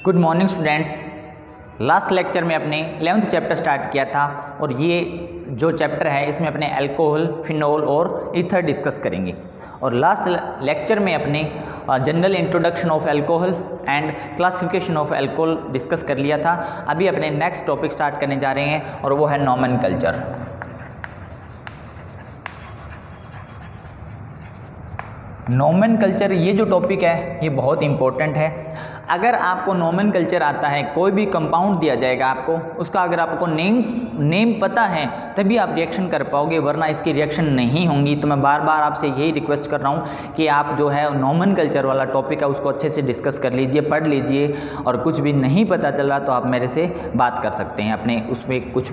Good morning students. Last lecture में अपने 11th chapter start किया था और ये जो चैप्टर है इसमें अपने अल्कोहल, फिनोल और ईथर डिस्कस करेंगे। और लास्ट लेक्चर में अपने general introduction of alcohol and classification of alcohol discuss कर लिया था। अभी अपने नेक्स्ट टॉपिक स्टार्ट करने जा रहे हैं और वो है नोमेनकल्चर। नोमेनकल्चर ये जो टॉपिक है ये बहुत इंपॉर्टेंट है। अगर आपको नोमेनकल्चर आता है, कोई भी कंपाउंड दिया जाएगा आपको, उसका अगर आपको नेम पता है तभी आप रिएक्शन कर पाओगे, वरना इसकी रिएक्शन नहीं होंगी। तो मैं बार बार आपसे यही रिक्वेस्ट कर रहा हूँ कि आप जो है नोमेनकल्चर वाला टॉपिक है उसको अच्छे से डिस्कस कर लीजिए, पढ़ लीजिए। और कुछ भी नहीं पता चल रहा तो आप मेरे से बात कर सकते हैं, अपने उसमें कुछ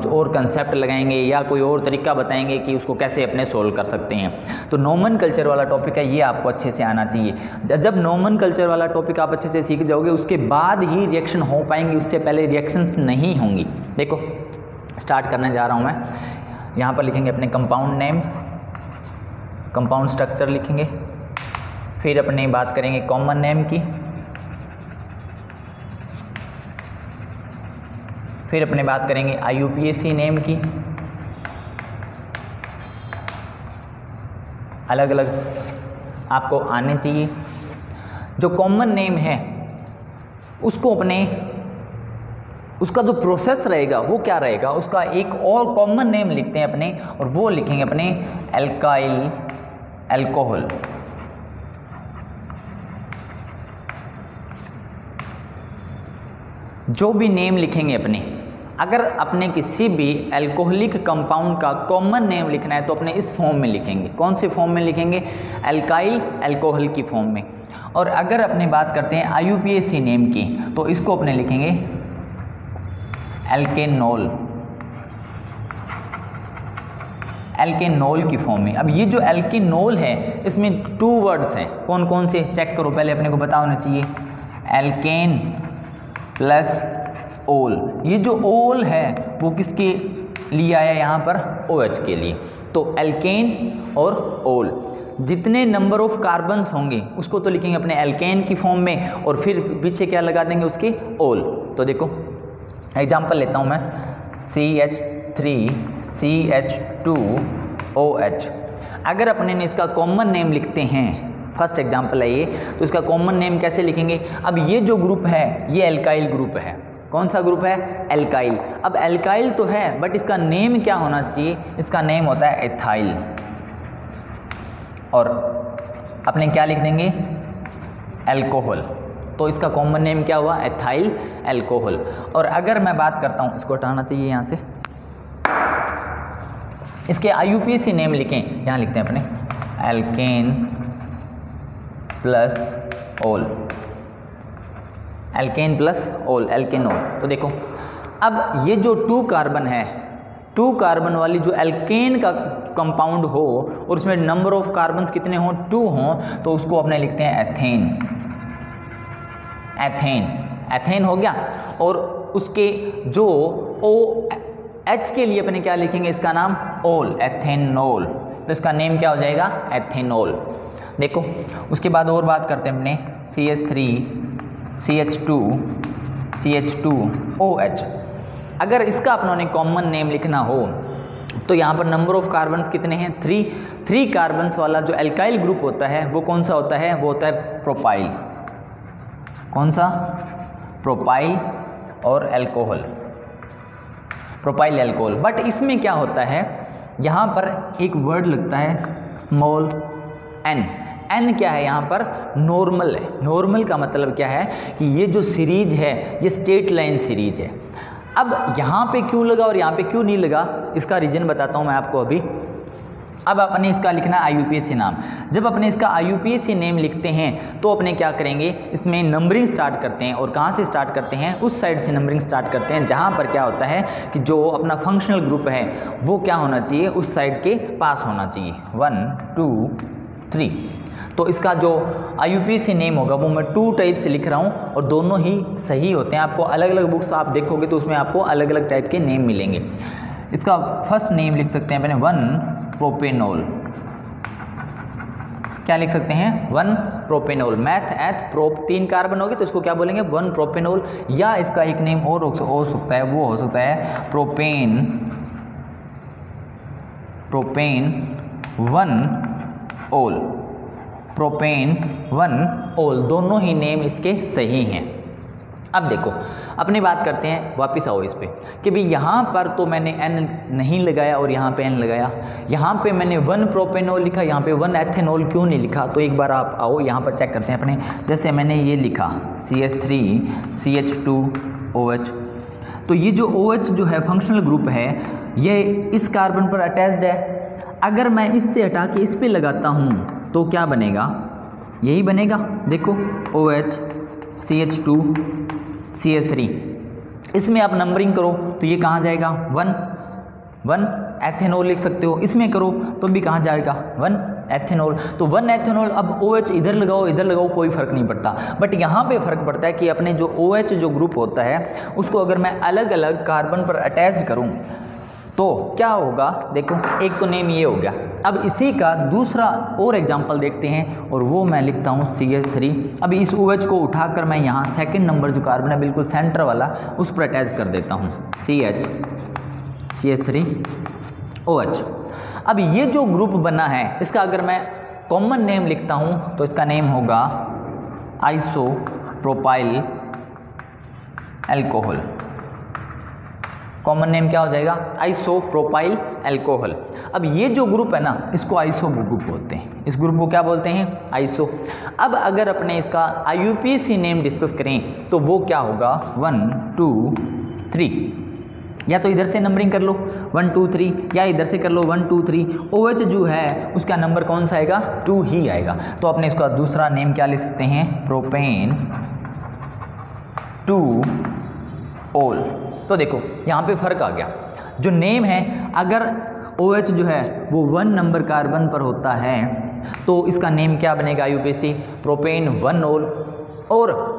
और कंसेप्ट लगाएंगे या कोई और तरीका बताएंगे कि उसको कैसे अपने सोल्व कर सकते हैं। तो नोमेनकल्चर वाला टॉपिक है, ये आपको अच्छे से आना चाहिए। जब नोमेनकल्चर वाला टॉपिक आप अच्छे से सीख जाओगे उसके बाद ही रिएक्शन हो पाएंगी, उससे पहले रिएक्शंस नहीं होंगी। देखो स्टार्ट करने जा रहा हूं मैं। यहां पर लिखेंगे अपने कंपाउंड नेम, कंपाउंड स्ट्रक्चर लिखेंगे, फिर अपने बात करेंगे कॉमन नेम की, फिर अपने बात करेंगे IUPAC नेम की। अलग अलग आपको आने चाहिए। जो कॉमन नेम है उसको उसका जो प्रोसेस रहेगा वो क्या रहेगा, उसका एक और कॉमन नेम लिखते हैं अपने, और वो लिखेंगे अपने एल्काइल अल्कोहल। जो भी नेम लिखेंगे अपने, अगर अपने किसी भी अल्कोहलिक कंपाउंड का कॉमन नेम लिखना है तो अपने इस फॉर्म में लिखेंगे। कौन से फॉर्म में लिखेंगे? एल्काइल अल्कोहल की फॉर्म में। और अगर अपने बात करते हैं IUPAC नेम की तो इसको अपने लिखेंगे एल्केनोल, एल्केनोल की फॉर्म में। अब ये जो एल्केनोल है इसमें 2 वर्ड्स हैं, कौन कौन से चेक करो पहले, अपने को पता होना चाहिए। एल्केन प्लस ओल। ये जो ओल है वो किसके लिए आया यहाँ पर? OH के लिए। तो एल्केन और ओल, जितने नंबर ऑफ कार्बन्स होंगे उसको तो लिखेंगे अपने एल्केन की फॉर्म में, और फिर पीछे क्या लगा देंगे उसके? ओल। तो देखो एग्जांपल लेता हूँ मैं, CH3CH2OH। अगर अपने ने इसका कॉमन नेम लिखते हैं, फर्स्ट एग्जांपल है ये, तो इसका कॉमन नेम कैसे लिखेंगे? अब ये जो ग्रुप है ये एल्काइल ग्रुप है। कौन सा ग्रुप है? एल्काइल। अब एल्काइल तो है बट इसका नेम क्या होना चाहिए? इसका नेम होता है एथाइल। और अपने क्या लिख देंगे? अल्कोहल। तो इसका कॉमन नेम क्या हुआ? Ethyl alcohol. और अगर मैं बात करता हूँ, इसको हटाना चाहिए यहाँ से, इसके IUPAC नेम लिखें, यहाँ लिखते हैं अपने एल्केन प्लस ओल, एल्केन प्लस ओल, एल्केनोल। तो देखो अब ये जो 2 कार्बन है, 2 कार्बन वाली जो एल्केन का कंपाउंड हो और उसमें नंबर ऑफ कार्बन्स कितने हों? 2 हों, तो उसको अपने लिखते हैं एथेन। एथेन, एथेन हो गया। और उसके जो OH के लिए अपने क्या लिखेंगे? इसका नाम ओल, एथेनोल। तो इसका नेम क्या हो जाएगा? एथेनोल। देखो उसके बाद और बात करते हैं अपने CH3CH2OH। अगर इसका अपनों ने कॉमन नेम लिखना हो तो यहाँ पर नंबर ऑफ कार्बन्स कितने हैं? 3 कार्बन्स वाला जो एल्काइल ग्रुप होता है वो कौन सा होता है? वो होता है प्रोपाइल। कौन सा? प्रोपाइल और अल्कोहल, प्रोपाइल अल्कोहल। बट इसमें क्या होता है, यहाँ पर एक वर्ड लगता है स्मॉल n। n क्या है यहाँ पर? नॉर्मल है। नॉर्मल का मतलब क्या है कि ये जो सीरीज है ये स्ट्रेट लाइन सीरीज है। अब यहाँ पे क्यों लगा और यहाँ पे क्यों नहीं लगा, इसका रीजन बताता हूँ मैं आपको अभी। अब अपने इसका लिखना है IUPAC नाम। जब अपने इसका IUPAC नेम लिखते हैं तो अपने क्या करेंगे, इसमें नंबरिंग स्टार्ट करते हैं। और कहाँ से स्टार्ट करते हैं? उस साइड से नंबरिंग स्टार्ट करते हैं जहाँ पर क्या होता है कि जो अपना फंक्शनल ग्रुप है वो क्या होना चाहिए? उस साइड के पास होना चाहिए। 1 2 3। तो इसका जो IUPAC नेम होगा वो मैं 2 टाइप से लिख रहा हूँ और दोनों ही सही होते हैं। आपको अलग अलग बुक्स आप देखोगे तो उसमें आपको अलग अलग टाइप के नेम मिलेंगे। इसका फर्स्ट नेम लिख सकते हैं अपने 1 प्रोपेनोल। क्या लिख सकते हैं 1 प्रोपेनॉल। मैथ एथ प्रोप 3 कार्बन होगी तो इसको क्या बोलेंगे 1 प्रोपेनॉल, या इसका एक नेम और हो सकता है, वो हो सकता है प्रोपेन 1 ओल। प्रोपेन 1 ओल, दोनों ही नेम इसके सही हैं। अब देखो अपनी बात करते हैं, वापस आओ इस पे कि भाई यहाँ पर तो मैंने N नहीं लगाया और यहाँ पे N लगाया, यहाँ पे मैंने 1 प्रोपेनॉल लिखा, यहाँ पे 1 एथेनॉल क्यों नहीं लिखा। तो एक बार आप आओ यहाँ पर चेक करते हैं अपने, जैसे मैंने ये लिखा CH3CH2OH, तो ये जो OH जो है फंक्शनल ग्रुप है, ये इस कार्बन पर अटैच्ड है। अगर मैं इससे हटा के इस पे लगाता हूँ तो क्या बनेगा, यही बनेगा। देखो OH CH2 CH3, इसमें आप नंबरिंग करो तो ये कहाँ जाएगा 1 एथेनॉल लिख सकते हो, इसमें करो तो भी कहाँ जाएगा 1 एथेनॉल। तो 1 एथेनॉल, अब OH इधर लगाओ कोई फ़र्क नहीं पड़ता, बट यहाँ पे फ़र्क पड़ता है कि अपने जो OH जो ग्रुप होता है उसको अगर मैं अलग अलग कार्बन पर अटैच करूँ तो क्या होगा। देखो एक तो नेम ये हो गया। अब इसी का दूसरा और एग्जांपल देखते हैं, और वो मैं लिखता हूँ CH3। अब इस OH को उठाकर मैं यहाँ सेकंड नंबर जो कार्बन है बिल्कुल सेंटर वाला, उस पर अटैच कर देता हूँ CH3OH। अब ये जो ग्रुप बना है इसका अगर मैं कॉमन नेम लिखता हूँ तो इसका नेम होगा आइसोप्रोपाइल अल्कोहल। कॉमन नेम क्या हो जाएगा आइसोप्रोपाइल अल्कोहल। अब ये जो ग्रुप है ना इसको आइसो ग्रुप बोलते हैं, इस ग्रुप को क्या बोलते हैं आइसो। अब अगर अपने इसका IUPAC नेम डिस्कस करें तो वो क्या होगा 1 2 3, या तो इधर से नंबरिंग कर लो 1 2 3, या इधर से कर लो 1 2 3। OH जो है उसका नंबर कौन सा आएगा 2 ही आएगा। तो अपने इसका दूसरा नेम क्या लिख सकते हैं प्रोपेन 2 ओल। तो देखो यहाँ पे फ़र्क आ गया, जो नेम है अगर OH जो है वो 1 नंबर कार्बन पर होता है तो इसका नेम क्या बनेगा IUPAC प्रोपेन 1 ओल, और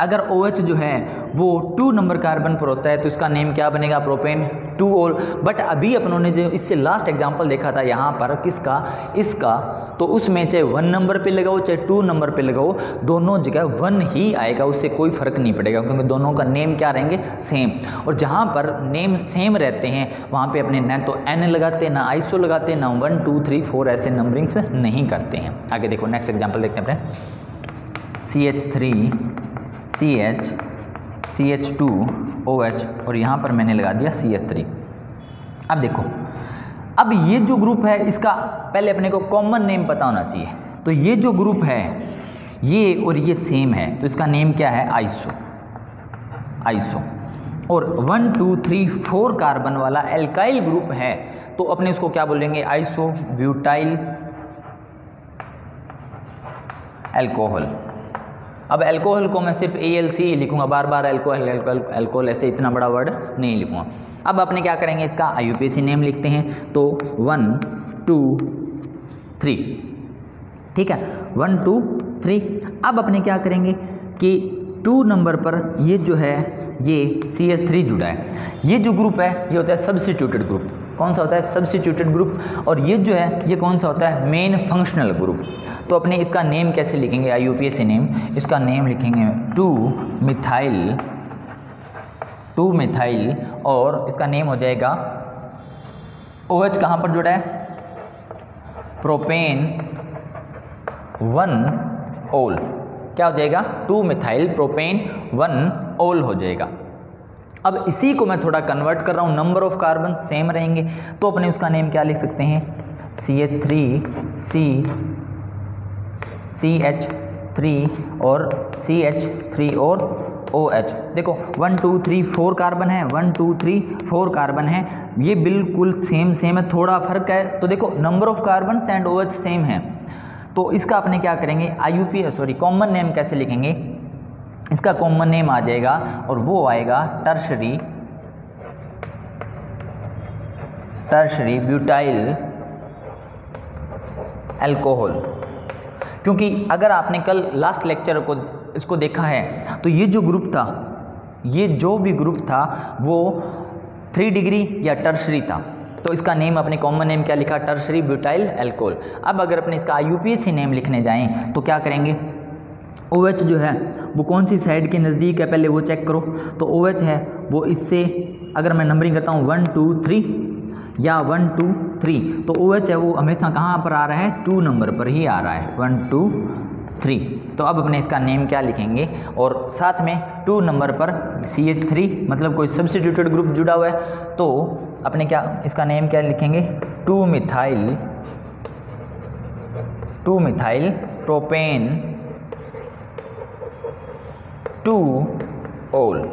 अगर OH जो है वो 2 नंबर कार्बन पर होता है तो इसका नेम क्या बनेगा प्रोपेन 2 ओल। बट अभी अपनों ने जो इससे लास्ट एग्जांपल देखा था यहाँ पर किसका, इसका, तो उसमें चाहे 1 नंबर पे लगाओ चाहे 2 नंबर पे लगाओ दोनों जगह 1 ही आएगा, उससे कोई फ़र्क नहीं पड़ेगा क्योंकि दोनों का नेम क्या रहेंगे सेम। और जहाँ पर नेम सेम रहते हैं वहाँ पे अपने न तो N लगाते ना आइसो लगाते ना 1 2 3 4 ऐसे नंबरिंग्स नहीं करते हैं। आगे देखो नेक्स्ट एग्जाम्पल देखते हैं अपने CH3CH CH2OH और यहाँ पर मैंने लगा दिया CH3। अब देखो अब ये जो ग्रुप है इसका पहले अपने को कॉमन नेम पता होना चाहिए। तो ये जो ग्रुप है ये और ये सेम है तो इसका नेम क्या है आइसो। और 1 2 3 4 कार्बन वाला एल्काइल ग्रुप है तो अपने इसको क्या बोलेंगे आइसो ब्यूटाइल अल्कोहल। अब अल्कोहल को मैं सिर्फ ALC लिखूंगा, बार बार अल्कोहल ऐसे इतना बड़ा वर्ड नहीं लिखूंगा। अब अपने क्या करेंगे इसका IUPAC नेम लिखते हैं तो 1 2 3, ठीक है 1 2 3। अब अपने क्या करेंगे कि 2 नंबर पर ये जो है ये CH3 जुड़ा है, ये जो ग्रुप है ये होता है सब्स्टिट्यूटेड ग्रुप। कौन सा होता है सब्स्टिट्यूटेड ग्रुप, और ये जो है ये कौन सा होता है मेन फंक्शनल ग्रुप। तो अपने इसका नेम कैसे लिखेंगे IUPAC नेम, इसका नेम लिखेंगे 2 मिथाइल और इसका नेम हो जाएगा OH कहाँ पर जुड़ा है प्रोपेन 1 ओल। क्या हो जाएगा 2 मिथाइल प्रोपेन 1 ओल हो जाएगा। अब इसी को मैं थोड़ा कन्वर्ट कर रहा हूँ, नंबर ऑफ कार्बन सेम रहेंगे तो अपने उसका नेम क्या लिख सकते हैं CH3 और CH3 और OH। देखो 1 2 3 4 कार्बन है, 1 2 3 4 कार्बन है, ये बिल्कुल सेम है, थोड़ा फर्क है। तो देखो number of carbon and OH same है तो इसका अपने क्या करेंगे कॉमन नेम कैसे लिखेंगे। इसका कॉमन नेम आ जाएगा और वो आएगा टर्शरी ब्यूटाइल अल्कोहल। क्योंकि अगर आपने कल लास्ट लेक्चर को इसको देखा है तो ये जो ग्रुप था, ये जो भी ग्रुप था वो 3 डिग्री या टर्शरी था। तो इसका नेम, अपने कॉमन नेम क्या लिखा, टर्शरी ब्यूटाइल अल्कोहल। अब अगर अपने इसका IUPAC नेम लिखने जाएं तो क्या करेंगे, OH जो है वो कौन सी साइड के नज़दीक है पहले वो चेक करो। तो OH है वो इससे, अगर मैं नंबरिंग करता हूँ 1 2 3 या 1 2 3, तो OH है वो हमेशा कहाँ पर आ रहा है, 2 नंबर पर ही आ रहा है, 1 2 3। तो अब अपने इसका नेम क्या लिखेंगे, और साथ में 2 नंबर पर CH3 मतलब कोई सब्स्टिट्यूटेड ग्रुप जुड़ा हुआ है, तो अपने क्या इसका नेम क्या लिखेंगे, 2 मिथाइल प्रोपेन 2 ओल,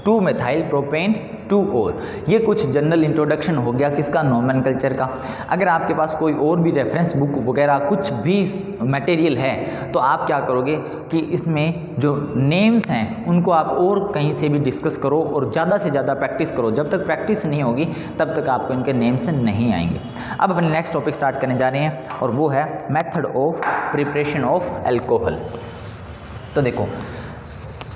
2 मिथाइल प्रोपेन 2 ओल। ये कुछ जनरल इंट्रोडक्शन हो गया किसका, नोमेनक्लेचर का। अगर आपके पास कोई और भी रेफरेंस बुक वगैरह कुछ भी मटेरियल है तो आप क्या करोगे कि इसमें जो नेम्स हैं उनको आप और कहीं से भी डिस्कस करो और ज़्यादा से ज़्यादा प्रैक्टिस करो। जब तक प्रैक्टिस नहीं होगी तब तक आपको इनके नेम्स नहीं आएंगे। अब अपने नेक्स्ट टॉपिक स्टार्ट करने जा रहे हैं और वो है method of preparation of alcohol. तो देखो,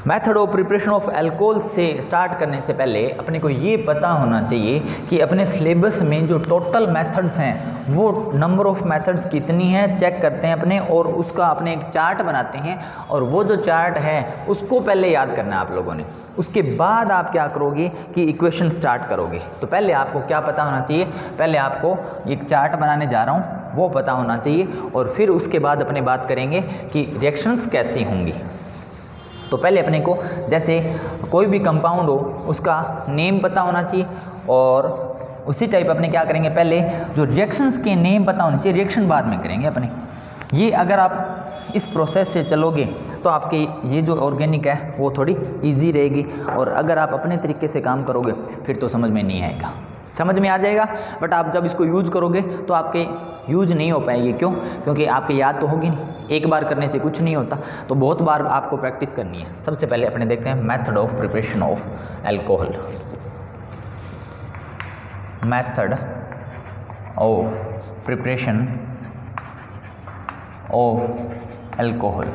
method of preparation of alcohol से स्टार्ट करने से पहले अपने को ये पता होना चाहिए कि अपने सिलेबस में जो टोटल मेथड्स हैं वो नंबर ऑफ मेथड्स कितनी है चेक करते हैं अपने, और उसका अपने एक चार्ट बनाते हैं, और वो जो चार्ट है उसको पहले याद करना है आप लोगों ने। उसके बाद आप क्या करोगे कि इक्वेशन स्टार्ट करोगे। तो पहले आपको क्या पता होना चाहिए, पहले आपको एक चार्ट बनाने जा रहा हूँ वो पता होना चाहिए, और फिर उसके बाद अपने बात करेंगे कि रिएक्शंस कैसी होंगी। तो पहले अपने को जैसे कोई भी कंपाउंड हो उसका नेम पता होना चाहिए, और उसी टाइप अपने क्या करेंगे, पहले जो रिएक्शंस के नेम पता होने चाहिए, रिएक्शन बाद में करेंगे अपने। ये अगर आप इस प्रोसेस से चलोगे तो आपके ये जो ऑर्गेनिक है वो थोड़ी इजी रहेगी, और अगर आप अपने तरीके से काम करोगे फिर तो समझ में नहीं आएगा। समझ में आ जाएगा बट आप जब इसको यूज़ करोगे तो आपके यूज नहीं हो पाएगी। क्यों? क्योंकि आपकी याद तो होगी नहीं, एक बार करने से कुछ नहीं होता, तो बहुत बार आपको प्रैक्टिस करनी है। सबसे पहले अपने देखते हैं method of preparation of alcohol. Method of preparation of alcohol,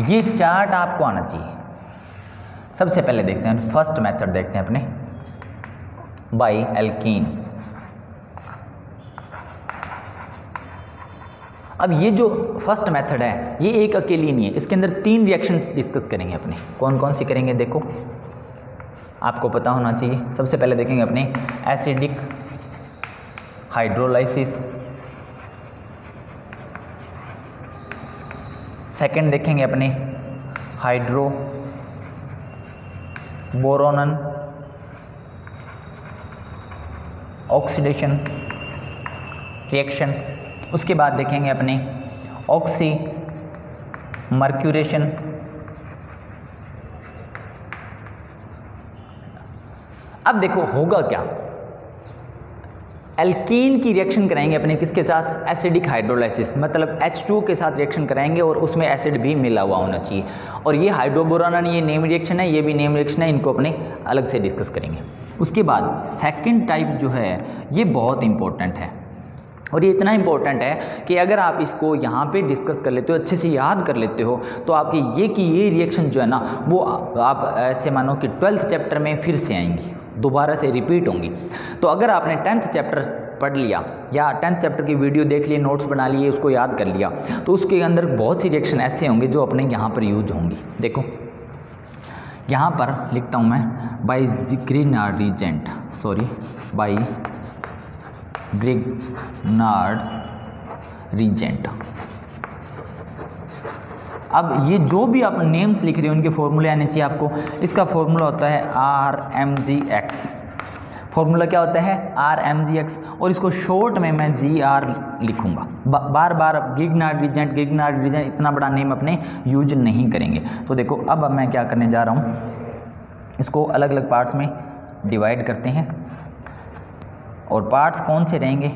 ये चार्ट आपको आना चाहिए। सबसे पहले देखते हैं फर्स्ट मेथड, देखते हैं अपने बाई एल्कीन। अब ये जो फर्स्ट मेथड है ये एक अकेली नहीं है, इसके अंदर 3 रिएक्शन डिस्कस करेंगे अपने। कौन कौन सी करेंगे देखो, आपको पता होना चाहिए। सबसे पहले देखेंगे अपने एसिडिक हाइड्रोलाइसिस, सेकंड देखेंगे अपने हाइड्रो बोरोनन ऑक्सीडेशन रिएक्शन, उसके बाद देखेंगे अपने ऑक्सी मर्क्यूरेशन, अब देखो होगा क्या, एल्कीन की रिएक्शन कराएंगे अपने किसके साथ, एसिडिक हाइड्रोलाइसिस, मतलब H2 के साथ रिएक्शन कराएंगे और उसमें एसिड भी मिला हुआ होना चाहिए। और ये हाइड्रोबोरोनन ये नेम रिएक्शन है, ये भी नेम रिएक्शन है, इनको अपने अलग से डिस्कस करेंगे। उसके बाद सेकंड टाइप जो है ये बहुत इंपॉर्टेंट है, और ये इतना इंपॉर्टेंट है कि अगर आप इसको यहाँ पे डिस्कस कर लेते हो, अच्छे से याद कर लेते हो, तो आपकी ये रिएक्शन जो है ना वो आप ऐसे मानो कि 12th चैप्टर में फिर से आएंगी, दोबारा से रिपीट होंगी। तो अगर आपने 10th चैप्टर पढ़ लिया या 10th चैप्टर की वीडियो देख लिए, नोट्स बना लिए, उसको याद कर लिया, तो उसके अंदर बहुत सी रिएक्शन ऐसे होंगे जो अपने यहाँ पर यूज होंगी। देखो यहाँ पर लिखता हूँ मैं by Grignard reagent, sorry by Grignard reagent. अब ये जो भी आप नेम्स लिख रहे हो उनके फॉर्मूले आने चाहिए आपको। इसका फॉर्मूला होता है RMGX, फॉर्मूला क्या होता है RMGX, और इसको शॉर्ट में मैं GR लिखूंगा। बार बार ग्रिग्नार्ड रीजेंट इतना बड़ा नेम अपने यूज नहीं करेंगे। तो देखो अब मैं क्या करने जा रहा हूँ, इसको अलग अलग पार्ट्स में डिवाइड करते हैं, और पार्ट्स कौन से रहेंगे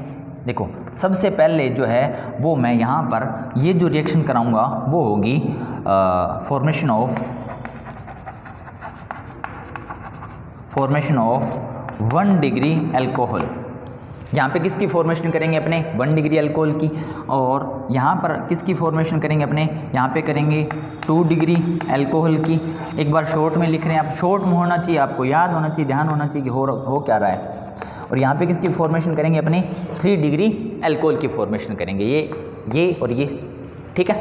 देखो। सबसे पहले जो है वो मैं यहाँ पर ये जो रिएक्शन कराऊंगा वो होगी फॉर्मेशन ऑफ 1 डिग्री अल्कोहल। यहाँ पे किसकी फॉर्मेशन करेंगे अपने 1 डिग्री अल्कोहल की, और यहाँ पर किसकी फॉर्मेशन करेंगे अपने, यहाँ पे करेंगे 2 डिग्री अल्कोहल की। एक बार शॉर्ट में लिख रहे हैं आप, शॉर्ट में होना चाहिए, आपको याद होना चाहिए, ध्यान होना चाहिए कि हो क्या रहा है। और यहाँ पे किसकी फॉर्मेशन करेंगे अपने 3 डिग्री एल्कोहल की फॉर्मेशन करेंगे, ये और ये। ठीक है,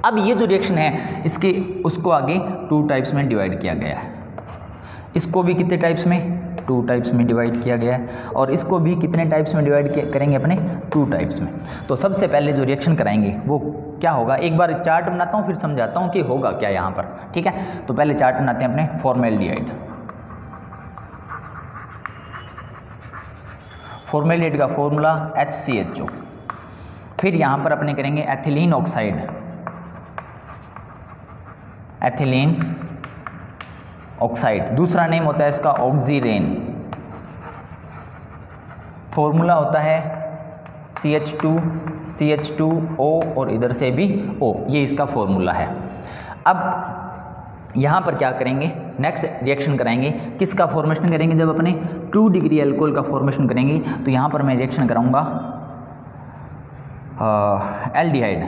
अब ये जो रिएक्शन है इसके उसको आगे 2 टाइप्स में डिवाइड किया गया है। इसको भी कितने टाइप्स में, 2 टाइप्स में डिवाइड किया गया है, और इसको भी कितने टाइप्स में डिवाइड करेंगे अपने 2 टाइप्स में। तो सबसे पहले जो रिएक्शन कराएंगे वो क्या होगा, एक बार चार्ट बनाता हूँ फिर समझाता हूँ कि होगा क्या यहाँ पर। ठीक है, तो पहले चार्ट बनाते हैं अपने फॉर्मेल्डिहाइड। फॉर्मेल्डिहाइड का फॉर्मूला HCHO। फिर यहाँ पर अपने करेंगे एथिलीन ऑक्साइड, एथिलीन ऑक्साइड, दूसरा नेम होता है इसका ऑक्सीरेन। फॉर्मूला होता है CH2O और इधर से भी O, ये इसका फॉर्मूला है। अब यहाँ पर क्या करेंगे, नेक्स्ट रिएक्शन कराएंगे, किसका फॉर्मेशन करेंगे, जब अपने 2 डिग्री अल्कोहल का फॉर्मेशन करेंगे तो यहाँ पर मैं रिएक्शन कराऊंगा aldehyde,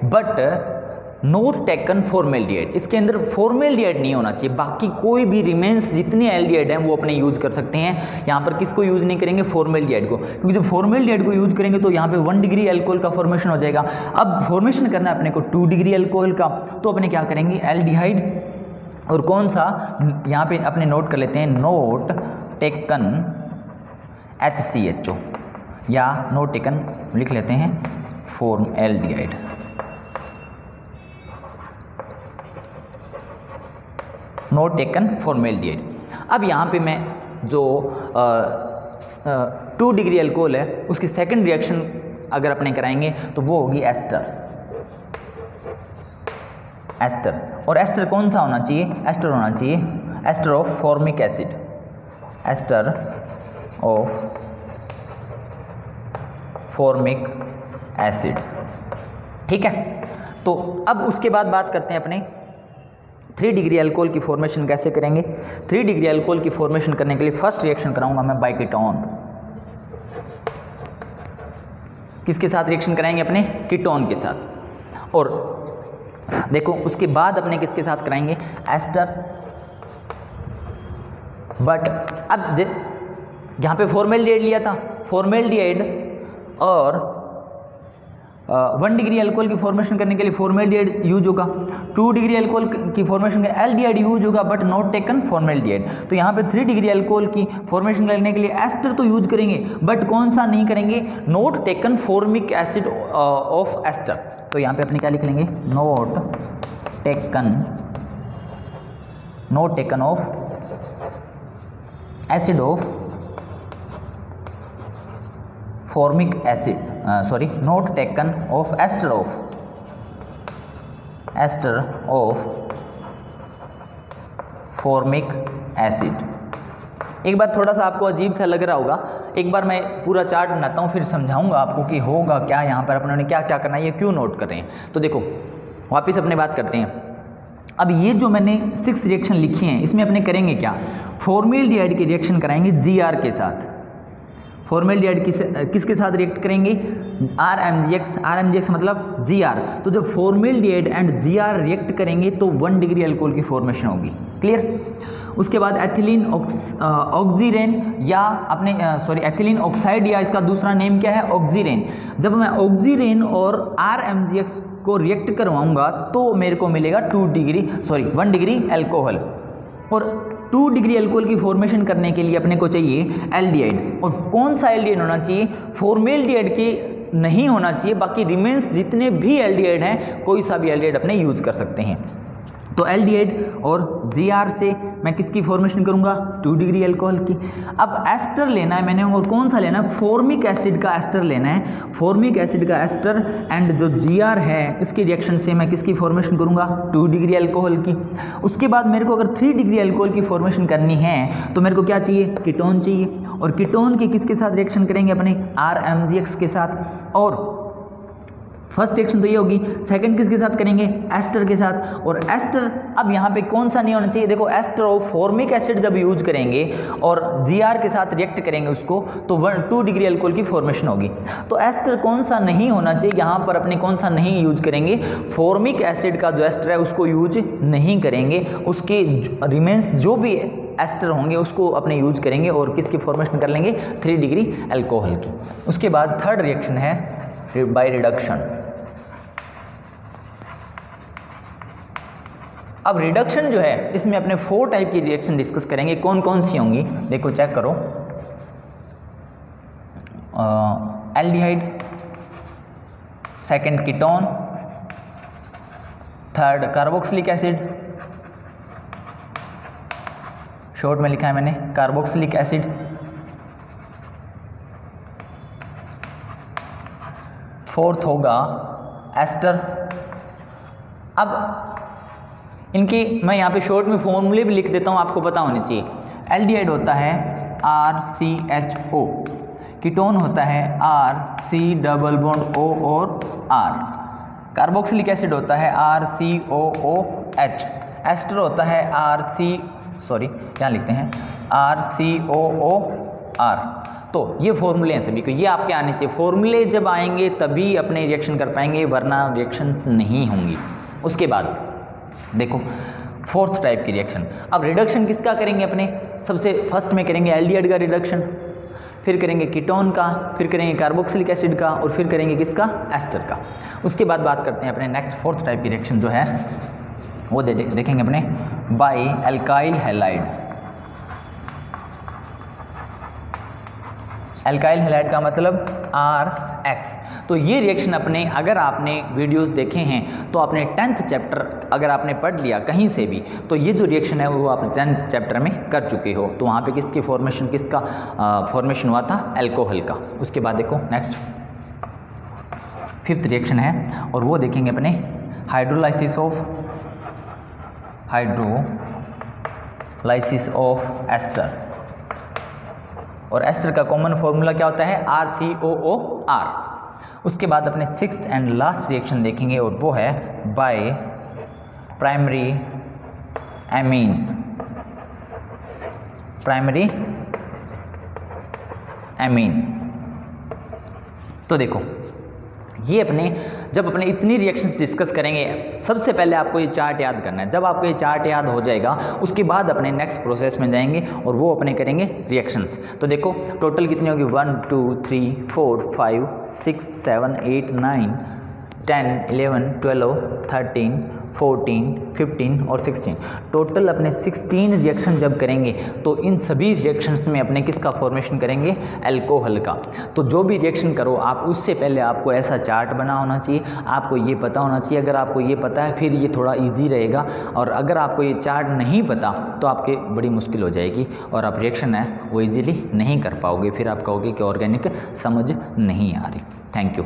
but not taken formaldehyde. इसके अंदर फॉर्मेल्डिहाइड नहीं होना चाहिए, बाकी कोई भी रिमेन्स जितने एल्डिहाइड हैं वो अपने यूज़ कर सकते हैं। यहाँ पर किसको यूज़ नहीं करेंगे, फॉर्मेल्डिहाइड को, क्योंकि जब फॉर्मेल्डिहाइड को यूज़ करेंगे तो यहाँ पे 1 डिग्री अल्कोहल का फॉर्मेशन हो जाएगा। अब फॉर्मेशन करना है अपने को 2 डिग्री अल्कोहल का, तो अपने क्या करेंगे एल्डिहाइड, और कौन सा यहाँ पे अपने नोट कर लेते हैं, नोट टेकन HCHO, या नोट टेकन लिख लेते हैं फॉर्मेल्डिहाइड। Not taken formaldehyde. अब यहाँ पे मैं जो 2 डिग्री अल्कोहल है उसकी सेकंड रिएक्शन अगर अपने कराएंगे तो वो होगी एस्टर। एस्टर, और एस्टर कौन सा होना चाहिए, एस्टर होना चाहिए ester of formic acid, ester of formic acid. ठीक है, तो अब उसके बाद बात करते हैं अपने 3 डिग्री अल्कोहल की फॉर्मेशन कैसे करेंगे। 3 डिग्री अल्कोहल की फॉर्मेशन करने के लिए फर्स्ट रिएक्शन कराऊंगा मैं बाय कीटोन। किसके साथ रिएक्शन कराएंगे अपने, कीटोन के साथ। और देखो उसके बाद अपने किसके साथ कराएंगे, एस्टर। बट अब यहाँ पे फॉर्मेल्डिहाइड लिया था, फॉर्मेल्डिहाइड और 1 डिग्री अल्कोहल की फॉर्मेशन करने के लिए फॉर्मेल्डिहाइड यूज होगा, 2 डिग्री अल्कोहल की फॉर्मेशन के एल्डिहाइड यूज होगा, बट नॉट टेकन फॉर्मेल्डिहाइड। तो यहाँ पे 3 डिग्री अल्कोहल की फॉर्मेशन करने के लिए एस्टर तो यूज करेंगे, बट कौन सा नहीं करेंगे, not taken formic acid of ester. तो यहाँ पे अपने क्या लिख लेंगे, not taken of acid of formic acid, not taken of ester of formic acid. एक बार थोड़ा सा आपको अजीब सा लग रहा होगा, एक बार मैं पूरा चार्ट बनाता हूँ फिर समझाऊंगा आपको कि होगा क्या, यहाँ पर अपने क्या क्या करना है, ये क्यों नोट कर रहे हैं। तो देखो वापस अपने बात करते हैं। अब ये जो मैंने 6 रिएक्शन लिखी हैं इसमें अपने करेंगे क्या, फॉर्मेल्डिहाइड की रिएक्शन कराएंगे Gr के साथ। फॉर्मेल्डिहाइड किसके साथ रिएक्ट करेंगे, RMGX मतलब Gr। तो जब फॉर्मेल्डिहाइड एंड Gr रिएक्ट करेंगे तो 1 डिग्री अल्कोहल की फॉर्मेशन होगी, क्लियर। उसके बाद एथिलीन ऑक्सीरेन या अपने एथिलीन ऑक्साइड, या इसका दूसरा नेम क्या है, ऑक्सीरेन। जब मैं ऑक्सीरेन और RMGX को रिएक्ट करवाऊंगा तो मेरे को मिलेगा 1 डिग्री अल्कोहल। और 2 डिग्री अल्कोहल की फॉर्मेशन करने के लिए अपने को चाहिए एल्डिहाइड, और कौन सा एल्डिहाइड होना चाहिए, फॉर्मेल्डिहाइड की नहीं होना चाहिए, बाकी रिमेन्स जितने भी एल्डिहाइड हैं कोई सा भी एल्डिहाइड अपने यूज कर सकते हैं। तो एल्डिहाइड और Gr से मैं किसकी फॉर्मेशन करूंगा, 2 डिग्री अल्कोहल की। अब एस्टर लेना है मैंने, और कौन सा लेना है, फॉर्मिक एसिड का एस्टर लेना है, फॉर्मिक एसिड का एस्टर। एंड जो Gr है इसकी रिएक्शन से मैं किसकी फॉर्मेशन करूंगा, 2 डिग्री अल्कोहल की। उसके बाद मेरे को अगर 3 डिग्री अल्कोहल की फॉर्मेशन करनी है तो मेरे को क्या चाहिए, कीटोन चाहिए। और कीटोन की किसके साथ रिएक्शन करेंगे अपने, RMGX के साथ। और फर्स्ट रिएक्शन तो ये होगी। सेकंड किसके साथ करेंगे, एस्टर के साथ। और एस्टर अब यहाँ पे कौन सा नहीं होना चाहिए, देखो एस्टर और फॉर्मिक एसिड जब यूज करेंगे और Gr के साथ रिएक्ट करेंगे उसको तो 2 डिग्री अल्कोहल की फॉर्मेशन होगी। तो एस्टर कौन सा नहीं होना चाहिए, यहाँ पर अपने कौन सा नहीं यूज करेंगे, फॉर्मिक एसिड का जो एस्टर है उसको यूज नहीं करेंगे, उसके रिमेन्स जो भी एस्टर होंगे उसको अपने यूज करेंगे और किसकी फॉर्मेशन कर लेंगे, 3 डिग्री अल्कोहल की। उसके बाद थर्ड रिएक्शन है बाय रिडक्शन। अब रिडक्शन जो है इसमें अपने 4 टाइप की रिएक्शन डिस्कस करेंगे, कौन कौन सी होंगी देखो चेक करो। Aldehyde, second ketone, third carboxylic acid, short में लिखा है मैंने कार्बोक्सिलिक एसिड, फोर्थ होगा एस्टर। अब इनकी मैं यहाँ पे शॉर्ट में फॉर्मूले भी लिख देता हूँ, आपको पता होने चाहिए। एल्डिहाइड होता है RCHO, कीटोन होता है RC डबल बॉन्ड O और R, कार्बोक्सिलिक एसिड होता है RCOOH, एस्टर होता है यहाँ लिखते हैं RCOOR। तो ये फॉर्मूले हैं सभी को, ये आपके आने चाहिए। फॉर्मूले जब आएंगे तभी अपने रिएक्शन कर पाएंगे, वरना रिएक्शंस नहीं होंगी। उसके बाद देखो फोर्थ टाइप की रिएक्शन। अब रिडक्शन किसका करेंगे अपने, सबसे फर्स्ट में करेंगे एल्डिहाइड का रिडक्शन, फिर करेंगे कीटोन का, फिर करेंगे कार्बोक्सिलिक एसिड का और फिर करेंगे किसका, एस्टर का। उसके बाद बात करते हैं अपने नेक्स्ट फोर्थ टाइप की रिएक्शन जो है वो देखेंगे अपने by alkyl halide. Alkyl halide का मतलब RX। तो ये रिएक्शन अपने, अगर आपने वीडियोस देखे हैं तो आपने 10th चैप्टर अगर आपने पढ़ लिया कहीं से भी, तो ये जो रिएक्शन है वो आपने 10th चैप्टर में कर चुके हो। तो वहाँ पे किसकी फॉर्मेशन, किसका फॉर्मेशन हुआ था, अल्कोहल का। उसके बाद देखो नेक्स्ट फिफ्थ रिएक्शन है और वो देखेंगे अपने हाइड्रोलाइसिस ऑफ एस्टर। और एस्टर का कॉमन फॉर्मूला क्या होता है, RCOOR। उसके बाद अपने सिक्स्थ एंड लास्ट रिएक्शन देखेंगे और वो है बाय प्राइमरी एमीन। तो देखो ये जब अपने इतनी रिएक्शंस डिस्कस करेंगे, सबसे पहले आपको ये चार्ट याद करना है। जब आपको ये चार्ट याद हो जाएगा उसके बाद अपने नेक्स्ट प्रोसेस में जाएंगे और वो अपने करेंगे रिएक्शंस। तो देखो टोटल कितनी होगी, 1 2 3 4 5 6 7 8 9 10 11 12 13 14 15 और 16, टोटल अपने 16 रिएक्शन जब करेंगे तो इन सभी रिएक्शंस में अपने किसका फॉर्मेशन करेंगे, अल्कोहल का। तो जो भी रिएक्शन करो आप उससे पहले आपको ऐसा चार्ट बना होना चाहिए, आपको ये पता होना चाहिए। अगर आपको ये पता है फिर ये थोड़ा इजी रहेगा, और अगर आपको ये चार्ट नहीं पता तो आपके बड़ी मुश्किल हो जाएगी और आप रिएक्शन है वो ईजीली नहीं कर पाओगे। फिर आप कहोगे कि ऑर्गेनिक समझ नहीं आ रही। Thank you.